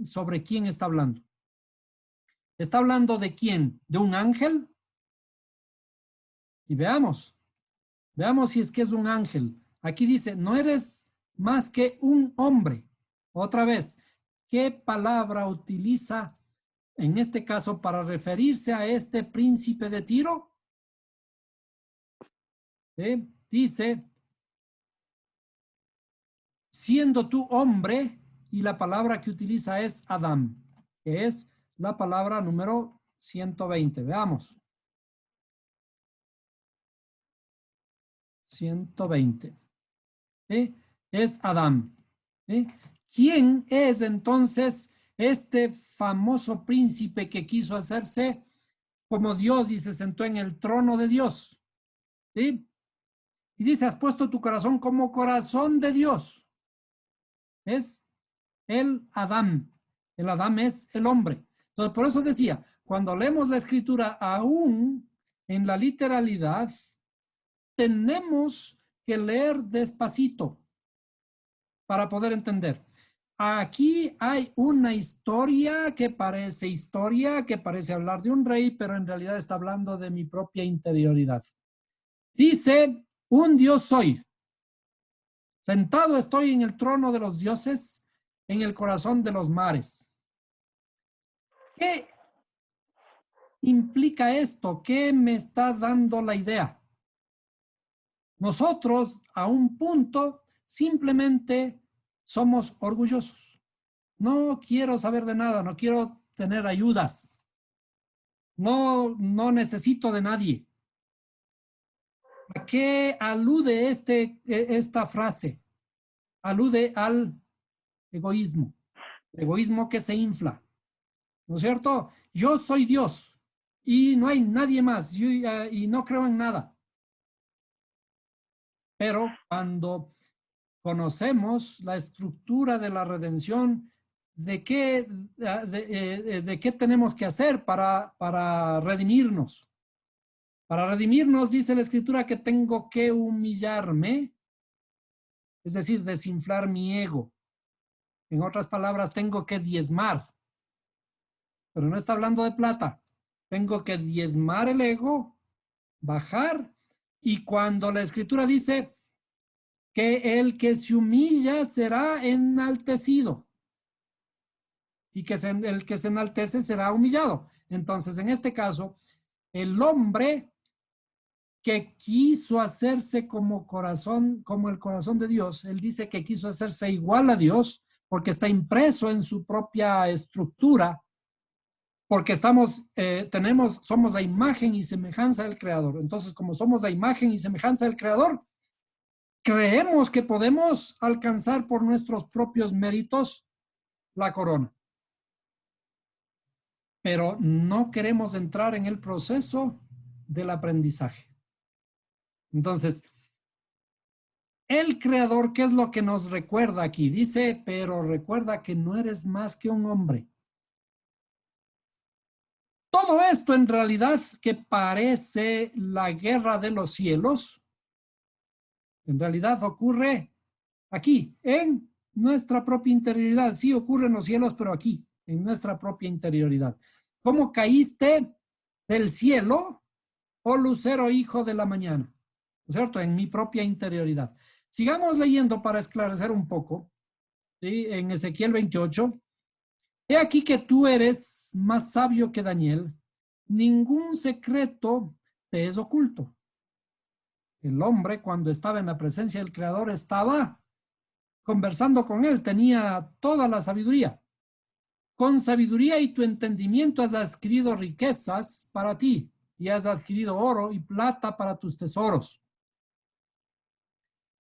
sobre quién está hablando. ¿Está hablando de quién? ¿De un ángel? Y veamos si es que es un ángel. Aquí dice, no eres más que un hombre. Otra vez, ¿qué palabra utiliza en este caso para referirse a este príncipe de Tiro? Dice, siendo tú hombre, y la palabra que utiliza es Adam, que es la palabra número 120. Veamos. 120. Es Adam. ¿Quién es entonces este famoso príncipe que quiso hacerse como Dios y se sentó en el trono de Dios? ¿Sí? Y dice, has puesto tu corazón como corazón de Dios. Es el Adán. El Adán es el hombre. Entonces, por eso decía, cuando leemos la escritura, aún en la literalidad, tenemos que leer despacito para poder entender. Aquí hay una historia, que parece hablar de un rey, pero en realidad está hablando de mi propia interioridad. Dice, un Dios soy. Sentado estoy en el trono de los dioses, en el corazón de los mares. ¿Qué implica esto? ¿Qué me está dando la idea? Nosotros, a un punto, simplemente somos orgullosos. No quiero saber de nada, no quiero tener ayudas. No necesito de nadie. ¿A qué alude esta frase? Alude al egoísmo. Egoísmo que se infla. ¿No es cierto? Yo soy Dios y no hay nadie más y no creo en nada. Pero cuando conocemos la estructura de la redención, de qué tenemos que hacer para redimirnos. Para redimirnos, dice la Escritura, que tengo que humillarme, es decir, desinflar mi ego. En otras palabras, tengo que diezmar, pero no está hablando de plata. Tengo que diezmar el ego, bajar, y cuando la Escritura dice que el que se humilla será enaltecido y que el que se enaltece será humillado. Entonces, en este caso, el hombre que quiso hacerse como el corazón de Dios, él dice que quiso hacerse igual a Dios porque está impreso en su propia estructura, porque somos a imagen y semejanza del Creador. Entonces, como somos a imagen y semejanza del Creador, creemos que podemos alcanzar por nuestros propios méritos la corona. Pero no queremos entrar en el proceso del aprendizaje. Entonces, el Creador, ¿qué es lo que nos recuerda aquí? Dice, pero recuerda que no eres más que un hombre. Todo esto en realidad que parece la guerra de los cielos, en realidad ocurre aquí, en nuestra propia interioridad. Sí ocurre en los cielos, pero aquí, en nuestra propia interioridad. ¿Cómo caíste del cielo, oh lucero hijo de la mañana? ¿No es cierto? En mi propia interioridad. Sigamos leyendo para esclarecer un poco. ¿Sí? En Ezequiel 28. He aquí que tú eres más sabio que Daniel. Ningún secreto te es oculto. El hombre, cuando estaba en la presencia del Creador, estaba conversando con él, tenía toda la sabiduría. Con sabiduría y tu entendimiento has adquirido riquezas para ti y has adquirido oro y plata para tus tesoros.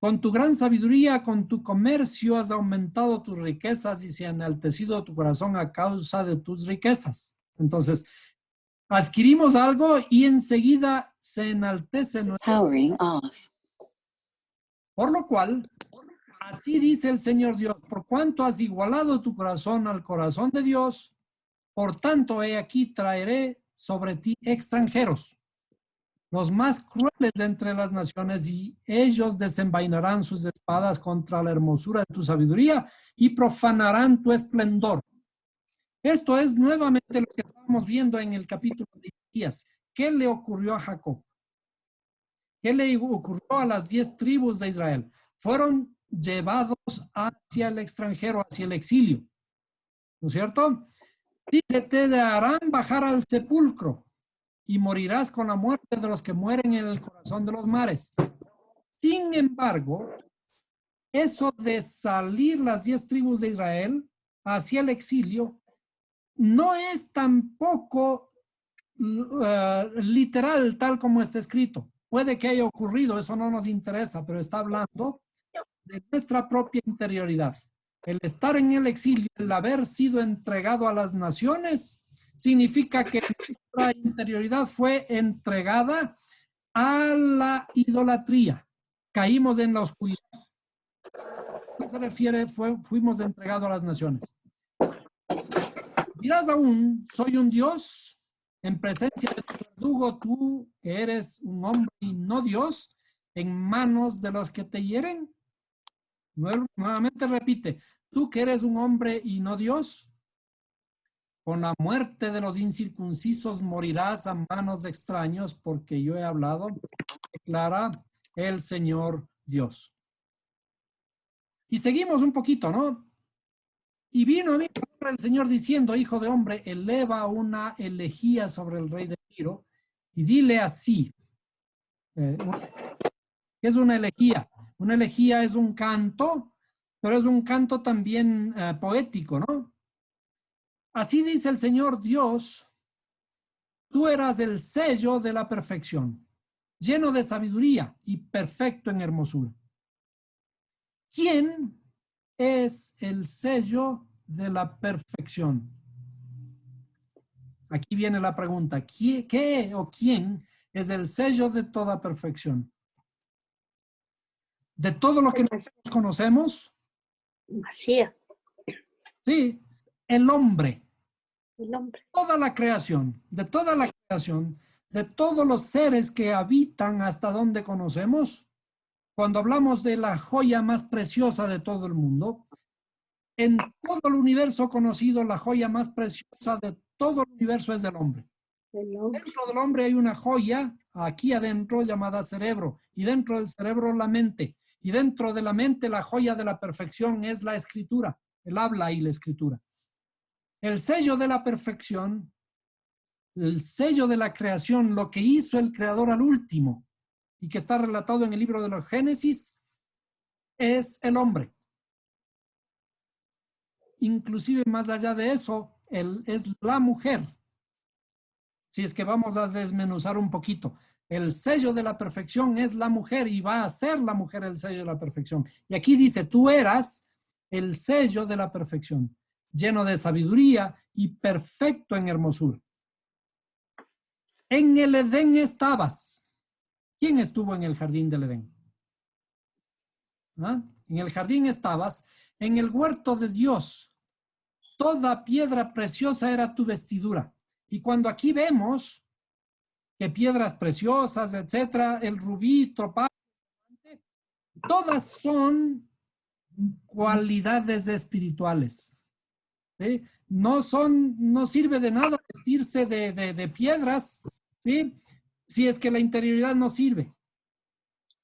Con tu gran sabiduría, con tu comercio has aumentado tus riquezas y se ha enaltecido tu corazón a causa de tus riquezas. Entonces, adquirimos algo y enseguida se enaltece nuestro. Por lo cual, así dice el Señor Dios, por cuanto has igualado tu corazón al corazón de Dios, por tanto, he aquí traeré sobre ti extranjeros, los más crueles de entre las naciones, y ellos desenvainarán sus espadas contra la hermosura de tu sabiduría y profanarán tu esplendor. Esto es nuevamente lo que estábamos viendo en el capítulo de Isaías. ¿Qué le ocurrió a Jacob? ¿Qué le ocurrió a las 10 tribus de Israel? Fueron llevados hacia el extranjero, hacia el exilio. ¿No es cierto? Dice, te harán bajar al sepulcro y morirás con la muerte de los que mueren en el corazón de los mares. Sin embargo, eso de salir las 10 tribus de Israel hacia el exilio no es tampoco literal tal como está escrito. Puede que haya ocurrido, eso no nos interesa, pero está hablando de nuestra propia interioridad. El estar en el exilio, el haber sido entregado a las naciones, significa que nuestra interioridad fue entregada a la idolatría. Caímos en la oscuridad. ¿A qué se refiere? Fuimos entregados a las naciones. Dirás aún, soy un Dios en presencia de tu verdugo, tú que eres un hombre y no Dios, en manos de los que te hieren. Nuevamente repite, tú que eres un hombre y no Dios, con la muerte de los incircuncisos morirás a manos de extraños, porque yo he hablado, declara el Señor Dios. Y seguimos un poquito, ¿no? Y vino a mí el Señor diciendo, hijo de hombre, eleva una elegía sobre el rey de Tiro y dile así. ¿Qué es una elegía? Una elegía es un canto, pero es un canto también poético, ¿no? Así dice el Señor Dios, tú eras el sello de la perfección, lleno de sabiduría y perfecto en hermosura. ¿Quién es el sello de la perfección? Aquí viene la pregunta, ¿qué o quién es el sello de toda perfección? De todo lo que nosotros conocemos, Mashiach, sí, el hombre, el hombre. toda la creación, de toda la creación, de todos los seres que habitan hasta donde conocemos, cuando hablamos de la joya más preciosa de todo el mundo, en todo el universo conocido, la joya más preciosa de todo el universo es el hombre. El hombre. Dentro del hombre hay una joya aquí adentro llamada cerebro, y dentro del cerebro la mente, y dentro de la mente la joya de la perfección es la escritura, el habla y la escritura. El sello de la perfección, el sello de la creación, lo que hizo el creador al último, y que está relatado en el libro de los Génesis, es el hombre. Inclusive más allá de eso, es la mujer. Si es que vamos a desmenuzar un poquito. El sello de la perfección es la mujer y va a ser la mujer el sello de la perfección. Y aquí dice, tú eras el sello de la perfección, lleno de sabiduría y perfecto en hermosura. En el Edén estabas. ¿Quién estuvo en el jardín del Edén? ¿Ah? En el jardín estabas, en el huerto de Dios. Toda piedra preciosa era tu vestidura. Y cuando aquí vemos que piedras preciosas, etcétera, el rubí, topacio, todas son cualidades espirituales. ¿Sí? No sirve de nada vestirse de piedras, ¿sí? Si es que la interioridad no sirve.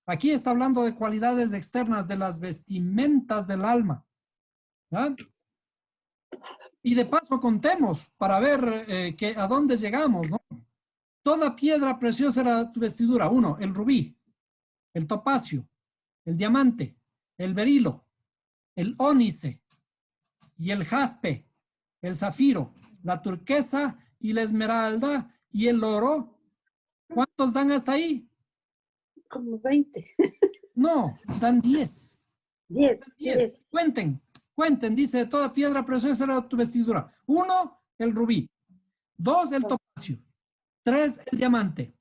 Aquí está hablando de cualidades externas, de las vestimentas del alma. ¿Ya? Y de paso contemos para ver a dónde llegamos, ¿no? Toda piedra preciosa era tu vestidura. Uno, el rubí, el topacio, el diamante, el berilo, el ónice y el jaspe, el zafiro, la turquesa y la esmeralda y el oro. ¿Cuántos dan hasta ahí? Como 20. No, dan 10. 10. 10. Cuenten, dice, toda piedra preciosa era tu vestidura. 1, el rubí. 2, el topacio. 3, el diamante.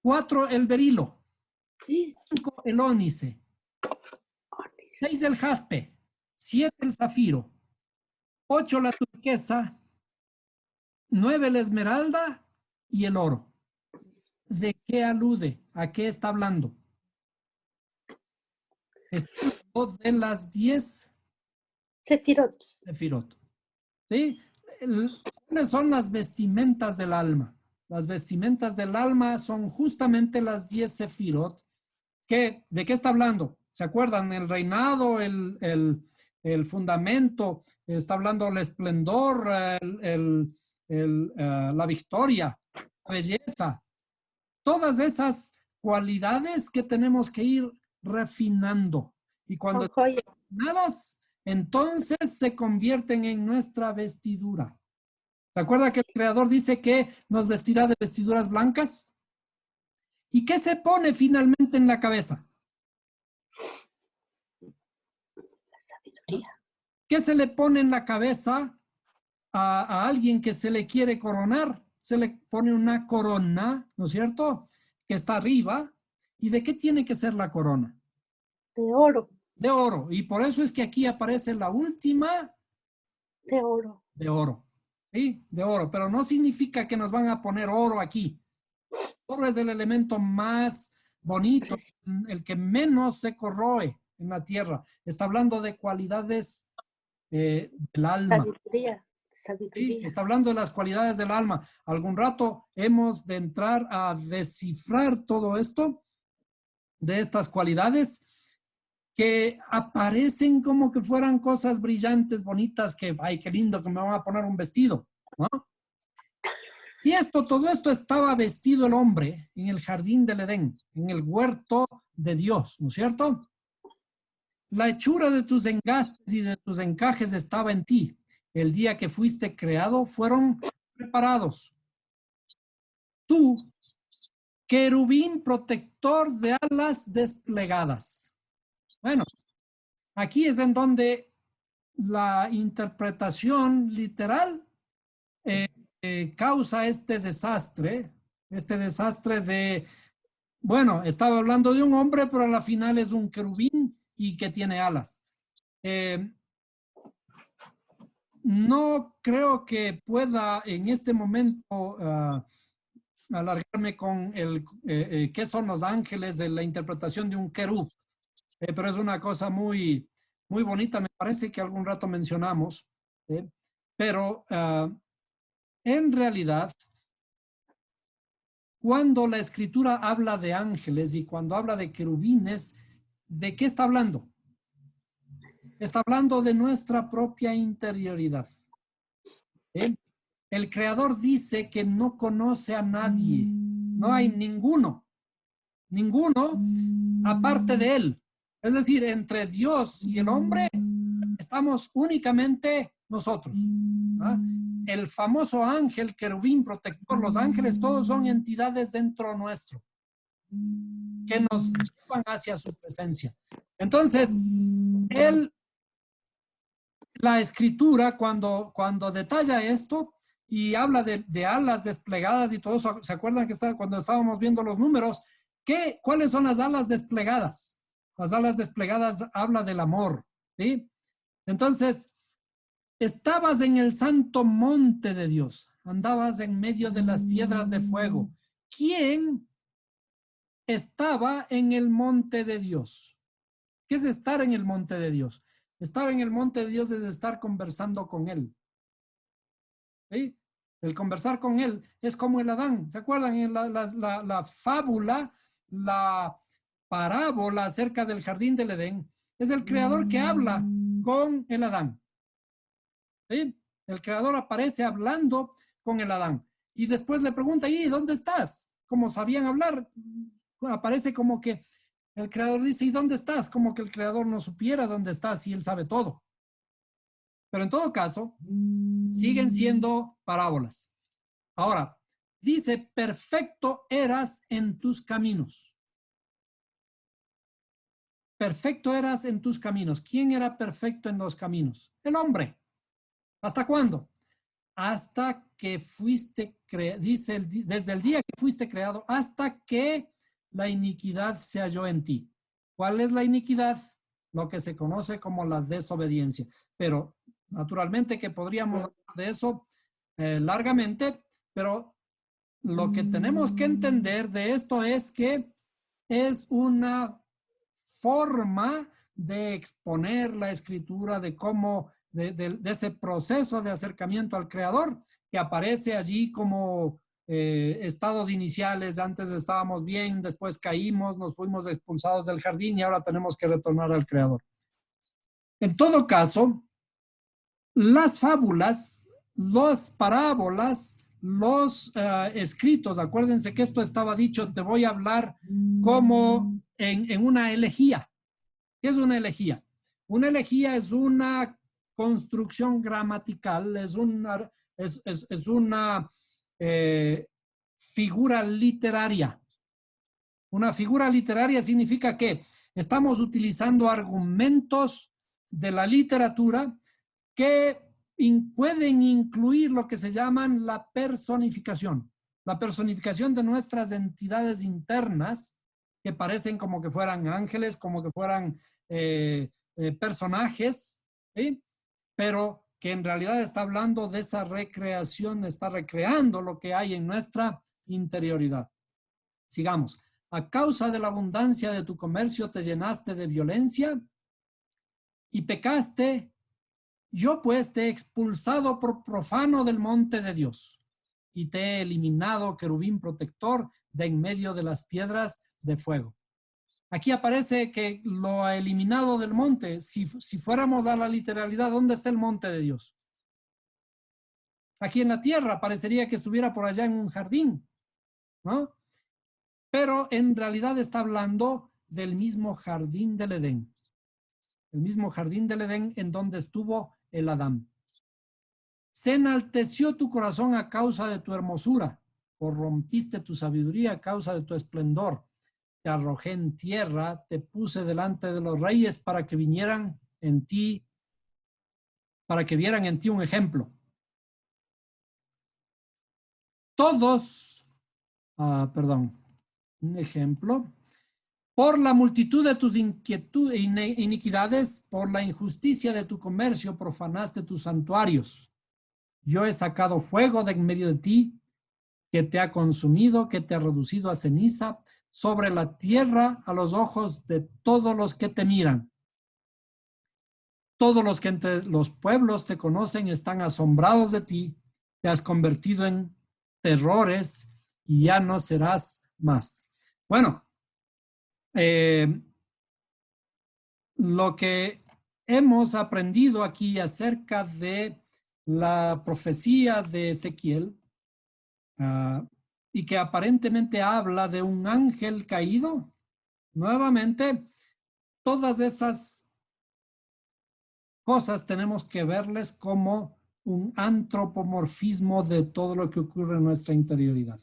4, el berilo. 5, el ónice. 6, el jaspe. 7, el zafiro. 8, la turquesa. 9, la esmeralda y el oro. ¿De qué alude? ¿A qué está hablando? Está hablando de las 10 Sefirot. sefirot. ¿Sí? ¿Cuáles son las vestimentas del alma? Las vestimentas del alma son justamente las 10 sefirot. ¿De qué está hablando? ¿Se acuerdan? El reinado, el fundamento, está hablando el esplendor, la victoria, la belleza. Todas esas cualidades que tenemos que ir refinando. Y cuando están refinadas, entonces se convierten en nuestra vestidura. ¿Se acuerda que el Creador dice que nos vestirá de vestiduras blancas? ¿Y qué se pone finalmente en la cabeza? La sabiduría. ¿Qué se le pone en la cabeza a alguien que se le quiere coronar? Se le pone una corona, ¿no es cierto? Que está arriba. ¿Y de qué tiene que ser la corona? De oro. De oro. Y por eso es que aquí aparece la última. De oro. De oro. ¿Sí? De oro. Pero no significa que nos van a poner oro aquí. Oro es el elemento más bonito, el que menos se corroe. en la tierra. Está hablando de cualidades del alma. Sabiduría. ¿Sí? Sabiduría. Está hablando de las cualidades del alma. Algún rato hemos de entrar a descifrar todo esto, de estas cualidades que aparecen como que fueran cosas brillantes, bonitas, que, ay, qué lindo que me van a poner un vestido, ¿no? Y todo esto estaba vestido el hombre en el jardín del Edén, en el huerto de Dios, ¿no es cierto? La hechura de tus engastes y de tus encajes estaba en ti. El día que fuiste creado fueron preparados. Tú, querubín protector de alas desplegadas. Bueno, aquí es en donde la interpretación literal causa este desastre de, bueno, estaba hablando de un hombre, pero a la final es un querubín y que tiene alas. No creo que pueda en este momento alargarme con qué son los ángeles de la interpretación de un querub, pero es una cosa muy, muy bonita, me parece que algún rato mencionamos, pero en realidad, cuando la escritura habla de ángeles y cuando habla de querubines, ¿de qué está hablando? Está hablando de nuestra propia interioridad. El Creador dice que no conoce a nadie. No hay ninguno aparte de Él. Es decir, entre Dios y el hombre estamos únicamente nosotros. ¿Ah? El famoso ángel, querubín, protector, los ángeles, todos son entidades dentro nuestro que nos llevan hacia su presencia. Entonces, la escritura, cuando detalla esto y habla de alas desplegadas y todo eso, ¿se acuerdan que cuando estábamos viendo los números? ¿Cuáles son las alas desplegadas? Las alas desplegadas habla del amor, ¿sí? Entonces, estabas en el santo monte de Dios, andabas en medio de las piedras de fuego. ¿Quién estaba en el monte de Dios? ¿Qué es estar en el monte de Dios? Estar en el monte de Dios es estar conversando con Él. ¿Sí? El conversar con Él es como el Adán. ¿Se acuerdan en la fábula, la parábola acerca del jardín del Edén? Es el Creador que habla con el Adán. ¿Sí? El Creador aparece hablando con el Adán. Y después le pregunta, ¿y dónde estás? Como sabían hablar, aparece como que el Creador dice, ¿y dónde estás? Como que el Creador no supiera dónde estás y Él sabe todo. Pero en todo caso, siguen siendo parábolas. Ahora, dice, perfecto eras en tus caminos. Perfecto eras en tus caminos. ¿Quién era perfecto en los caminos? El hombre. ¿Hasta cuándo? Hasta que fuiste creado, dice, desde el día que fuiste creado, hasta que la iniquidad se halló en ti. ¿Cuál es la iniquidad? Lo que se conoce como la desobediencia. Pero naturalmente que podríamos hablar de eso largamente, pero lo que tenemos que entender de esto es que es una forma de exponer la escritura de cómo, de ese proceso de acercamiento al Creador que aparece allí como estados iniciales. Antes estábamos bien, después caímos, nos fuimos expulsados del jardín y ahora tenemos que retornar al Creador. En todo caso, las fábulas, las parábolas, los escritos, acuérdense que esto estaba dicho, te voy a hablar como en una elegía. ¿Qué es una elegía? Una elegía es una construcción gramatical, es una figura literaria. Una figura literaria significa que estamos utilizando argumentos de la literatura que pueden incluir lo que se llaman la personificación de nuestras entidades internas, que parecen como que fueran ángeles, como que fueran personajes, ¿sí? Pero que en realidad está hablando de esa recreación, está recreando lo que hay en nuestra interioridad. Sigamos. a causa de la abundancia de tu comercio te llenaste de violencia y pecaste. Yo pues te he expulsado por profano del monte de Dios y te he eliminado, querubín protector, de en medio de las piedras de fuego. Aquí aparece que lo ha eliminado del monte. Si fuéramos a la literalidad, ¿dónde está el monte de Dios? Aquí en la tierra, parecería que estuviera por allá en un jardín, ¿no? Pero en realidad está hablando del mismo jardín del Edén. El mismo jardín del Edén en donde estuvo el Adán. Se enalteció tu corazón a causa de tu hermosura, corrompiste tu sabiduría a causa de tu esplendor. Te arrojé en tierra, te puse delante de los reyes para que vinieran en ti, para que vieran en ti un ejemplo. Todos, un ejemplo. Por la multitud de tus iniquidades, por la injusticia de tu comercio, profanaste tus santuarios. Yo he sacado fuego de en medio de ti, que te ha consumido, que te ha reducido a ceniza, sobre la tierra a los ojos de todos los que te miran. Todos los que entre los pueblos te conocen están asombrados de ti, te has convertido en terrores y ya no serás más. Bueno, lo que hemos aprendido aquí acerca de la profecía de Ezequiel, y que aparentemente habla de un ángel caído, nuevamente, todas esas cosas tenemos que verles como un antropomorfismo de todo lo que ocurre en nuestra interioridad.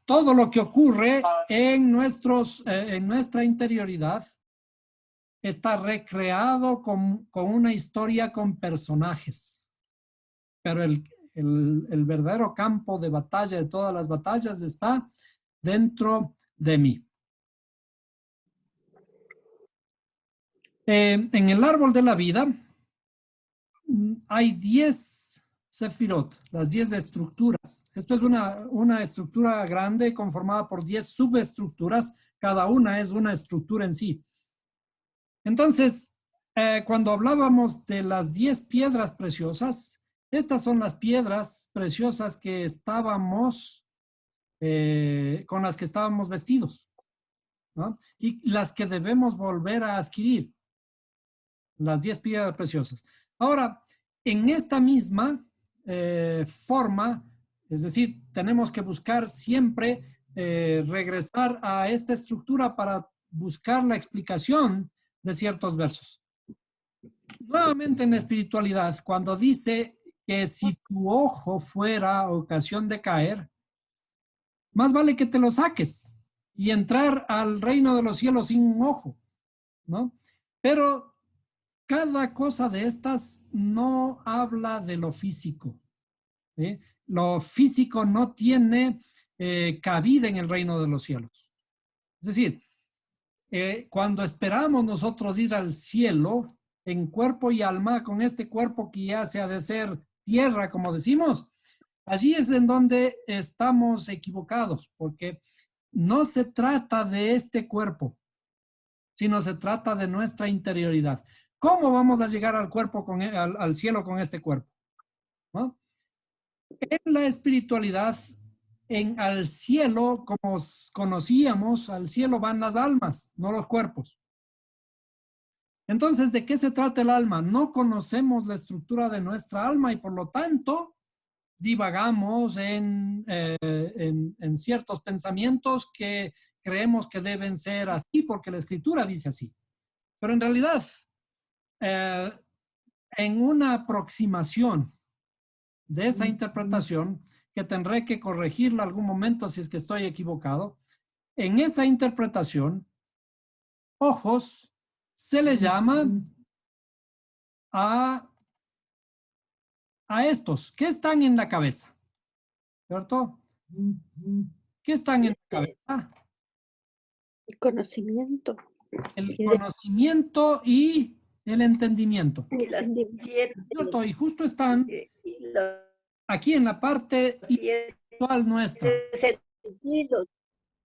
Todo lo que ocurre en nuestra interioridad está recreado con una historia con personajes. Pero el verdadero campo de batalla de todas las batallas está dentro de mí. En el árbol de la vida hay 10 sefirot, las 10 estructuras. Esto es una estructura grande conformada por 10 subestructuras. Cada una es una estructura en sí. Entonces, cuando hablábamos de las 10 piedras preciosas, estas son las piedras preciosas que con las que estábamos vestidos, ¿no? Y las que debemos volver a adquirir. Las 10 piedras preciosas. Ahora, en esta misma forma, es decir, tenemos que buscar siempre regresar a esta estructura para buscar la explicación de ciertos versos. Nuevamente en la espiritualidad, cuando dice que si tu ojo fuera ocasión de caer, más vale que te lo saques y entrar al reino de los cielos sin un ojo, ¿no? Pero cada cosa de estas no habla de lo físico, ¿sí? Lo físico no tiene cabida en el reino de los cielos. Es decir, cuando esperamos nosotros ir al cielo en cuerpo y alma, con este cuerpo que ya se ha de ser tierra, como decimos, allí es en donde estamos equivocados, porque no se trata de este cuerpo, sino se trata de nuestra interioridad. ¿Cómo vamos a llegar al cuerpo al cielo con este cuerpo? ¿No? En la espiritualidad, al cielo, como conocíamos, al cielo van las almas, no los cuerpos. Entonces, ¿de qué se trata el alma? No conocemos la estructura de nuestra alma y por lo tanto divagamos en ciertos pensamientos que creemos que deben ser así porque la escritura dice así. Pero en realidad, en una aproximación de esa interpretación, que tendré que corregirla algún momento si es que estoy equivocado, en esa interpretación, ojos se le llama a estos que están en la cabeza, ¿cierto? ¿Qué están en la cabeza? El conocimiento. El conocimiento y el entendimiento. ¿Cierto? Y justo están aquí en la parte intelectual nuestra.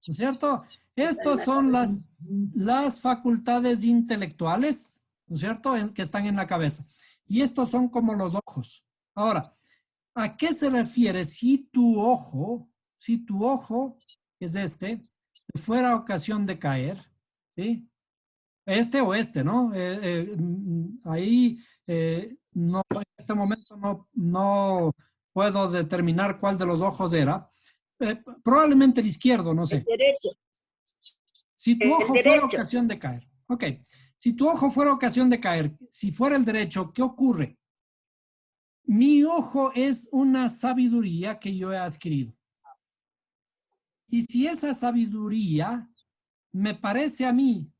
¿no es cierto? Estas son las facultades intelectuales, ¿no es cierto?, que están en la cabeza. Y estos son como los ojos. Ahora, ¿a qué se refiere si tu ojo, que es este, fuera ocasión de caer, ¿sí? Este o este, ¿no? Ahí no, en este momento no puedo determinar cuál de los ojos era. Probablemente el izquierdo, no sé. El derecho. Si tu El ojo fuera derecho. ocasión de caer. Ok. Si tu ojo fuera ocasión de caer, si fuera el derecho, ¿qué ocurre? Mi ojo es una sabiduría que yo he adquirido. Y si esa sabiduría me parece a mí,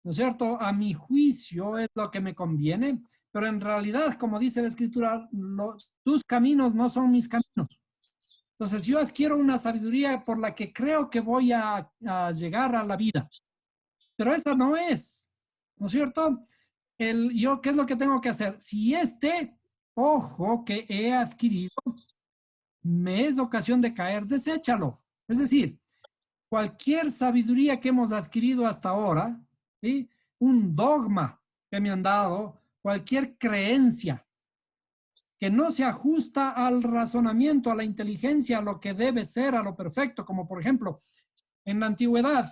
¿no es cierto?, a mi juicio es lo que me conviene, pero en realidad, como dice la escritura, tus caminos no son mis caminos. Entonces yo adquiero una sabiduría por la que creo que voy a llegar a la vida, pero esa no es, ¿no es cierto? Yo, ¿qué es lo que tengo que hacer? Si este ojo que he adquirido me es ocasión de caer, deséchalo. Es decir, cualquier sabiduría que hemos adquirido hasta ahora, ¿sí?, un dogma que me han dado, cualquier creencia que no se ajusta al razonamiento, a la inteligencia, a lo que debe ser, a lo perfecto, como por ejemplo, en la antigüedad,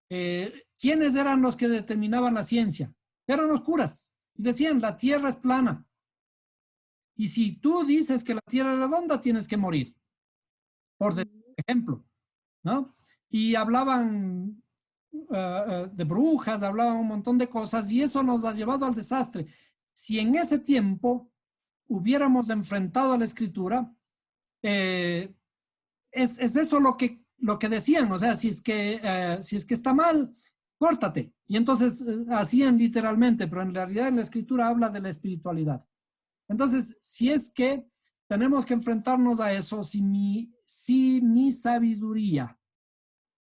¿quiénes eran los que determinaban la ciencia? Eran los curas. Y decían, la tierra es plana. Y si tú dices que la tierra es redonda, tienes que morir. Por ejemplo, ¿no? Y hablaban de brujas, hablaban un montón de cosas y eso nos ha llevado al desastre. Si en ese tiempo hubiéramos enfrentado a la escritura, es eso lo que decían, o sea, si es que está mal, córtate. Y entonces hacían literalmente, pero en realidad la escritura habla de la espiritualidad. Entonces, si es que tenemos que enfrentarnos a eso, si mi sabiduría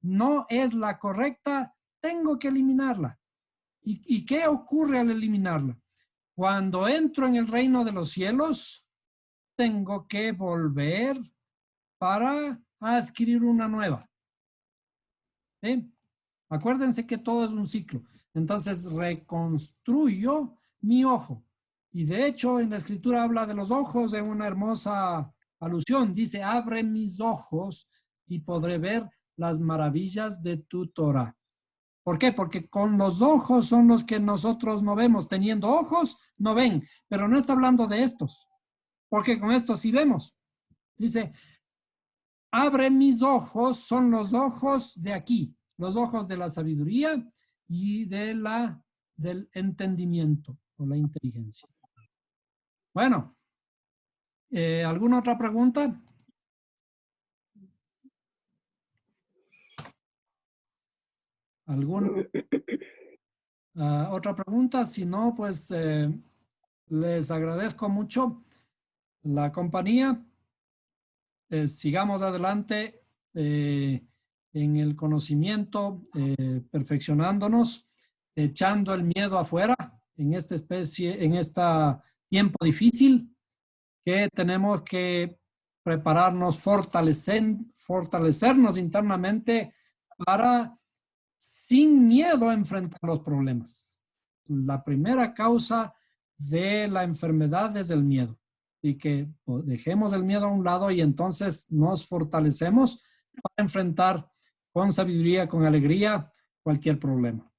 no es la correcta, tengo que eliminarla. ¿Y qué ocurre al eliminarla? Cuando entro en el reino de los cielos, tengo que volver para adquirir una nueva. ¿Sí? Acuérdense que todo es un ciclo. Entonces, reconstruyo mi ojo. Y de hecho, en la escritura habla de los ojos en una hermosa alusión. Dice, abre mis ojos y podré ver las maravillas de tu Torah. ¿Por qué? Porque con los ojos son los que nosotros no vemos. Teniendo ojos, no ven. Pero no está hablando de estos. Porque con estos sí vemos. Dice, abre mis ojos, son los ojos de aquí. Los ojos de la sabiduría y del entendimiento o la inteligencia. Bueno, ¿alguna otra pregunta? ¿Alguna otra pregunta? Si no, pues les agradezco mucho la compañía. Sigamos adelante en el conocimiento, perfeccionándonos, echando el miedo afuera en esta especie, en este tiempo difícil que tenemos que prepararnos, fortalecernos internamente para sin miedo a enfrentar los problemas. La primera causa de la enfermedad es el miedo. Y que dejemos el miedo a un lado y entonces nos fortalecemos para enfrentar con sabiduría, con alegría, cualquier problema.